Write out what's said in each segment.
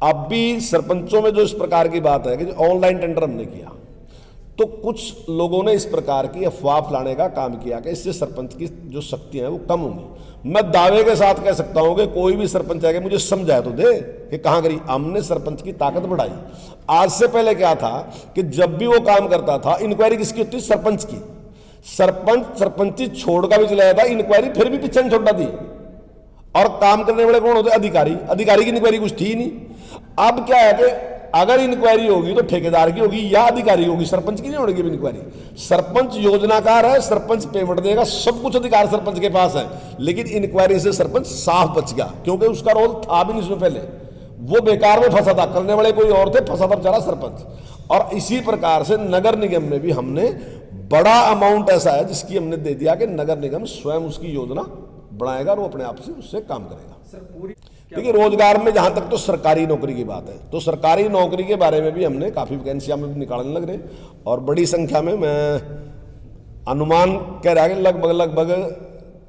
अब भी सरपंचों में जो इस प्रकार की बात है कि ऑनलाइन टेंडर हमने किया, तो कुछ लोगों ने इस प्रकार की अफवाह फैलाने का काम किया कि इससे सरपंच की जो शक्तियां हैं वो कम होंगी। मैं दावे के साथ कह सकता हूं कि कोई भी सरपंच है कि मुझे समझाया तो दे कि कहां करी। हमने सरपंच की ताकत बढ़ाई। आज से पहले क्या था कि जब भी वो काम करता था, इंक्वायरी किसकी होती? सरपंच की। सरपंच सरपंची छोड़ का भी चला जाता, इंक्वायरी फिर भी पीछे नहीं छोड़ दी। और काम करने वाले कौन होते? अधिकारी। अधिकारी की इंक्वायरी कुछ थी नहीं। अब क्या है कि अगर इंक्वायरी होगी तो ठेकेदार की होगी या अधिकारी होगी, सरपंच की नहीं होगी इंक्वायरी। सरपंच योजनाकार है, सरपंच पेमेंट देगा, सब कुछ अधिकार सरपंच के पास है। लेकिन इंक्वायरी से सरपंच साफ बच गया, क्योंकि उसका रोल था भी नहीं उसमें पहले। वो बेकार में फंसा था, करने वाले कोई और थे, फंसा था बेचारा सरपंच। और इसी प्रकार से नगर निगम में भी हमने बड़ा अमाउंट ऐसा है जिसकी हमने दे दिया कि नगर निगम स्वयं उसकी योजना बनाएगा और वो अपने आप से उससे काम करेगा। देखिए, रोजगार में जहां तक तो सरकारी नौकरी की बात है, तो सरकारी नौकरी के बारे में भी हमने काफी वैकेंसियां में निकालने लग रहे, और बड़ी संख्या में, मैं अनुमान कह रहा है कि लगभग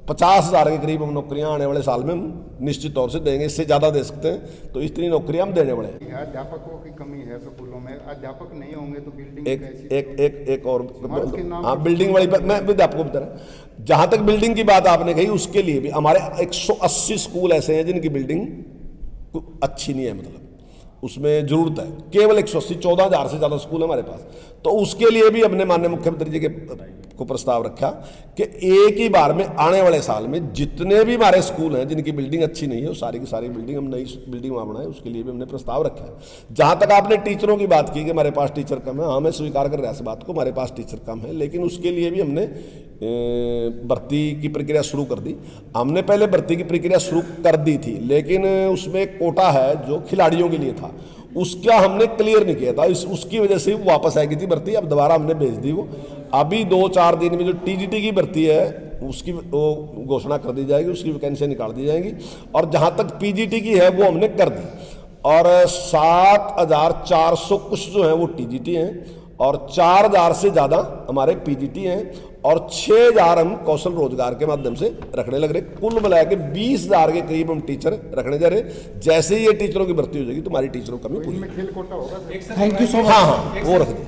50,000 के करीब हम नौकरियां आने वाले साल में हम निश्चित तौर से देंगे। इससे ज्यादा दे सकते हैं, तो इतनी नौकरियां हम देने वाले हैं। अध्यापकों की कमी है स्कूलों में, अध्यापक नहीं होंगे तो बिल्डिंग एक और हाँ, बिल्डिंग वाली मैं आपको बता रहा। जहां तक बिल्डिंग की बात आपने कही, उसके लिए भी हमारे 180 स्कूल ऐसे हैं जिनकी बिल्डिंग अच्छी नहीं है, मतलब उसमें जरूरत है। केवल 180, 14,000 से ज्यादा स्कूल है हमारे पास। तो उसके लिए भी हमने माननीय मुख्यमंत्री जी को प्रस्ताव रखा कि एक ही बार में आने वाले साल में जितने भी हमारे स्कूल हैं जिनकी बिल्डिंग अच्छी नहीं है, वो सारी की सारी बिल्डिंग हम नई बिल्डिंग वहां बनाए, उसके लिए भी हमने प्रस्ताव रखा है। जहां तक आपने टीचरों की बात की कि हमारे पास टीचर कम है, हाँ, मैं स्वीकार कर रहा इस बात को, हमारे पास टीचर कम है, लेकिन उसके लिए भी हमने भर्ती की प्रक्रिया शुरू कर दी। हमने पहले भर्ती की प्रक्रिया शुरू कर दी थी, लेकिन उसमें एक कोटा है जो खिलाड़ियों के लिए था, उसका हमने क्लियर नहीं किया था। उसकी वजह से वो वापस आई थी भर्ती। अब दोबारा हमने भेज दी वो। अभी 2-4 दिन में जो टीजीटी की भर्ती है उसकी वो घोषणा कर दी जाएगी, उसकी वैकेंसी निकाल दी जाएंगी। और जहां तक पीजीटी की है वो हमने कर दी। और 7,400 कुछ जो है वो टीजीटी हैं, और 4,000 से ज़्यादा हमारे पीजीटी हैं, और 6,000 हम कौशल रोजगार के माध्यम से रखने लग रहे। कुल मिला के 20,000 के करीब हम टीचर रखने जा रहे। जैसे ही ये टीचरों की भर्ती हो जाएगी तो हमारी टीचरों की कमी पूरी। खेल कोटा होगा। Thank you so much. हाँ, वो रख दें।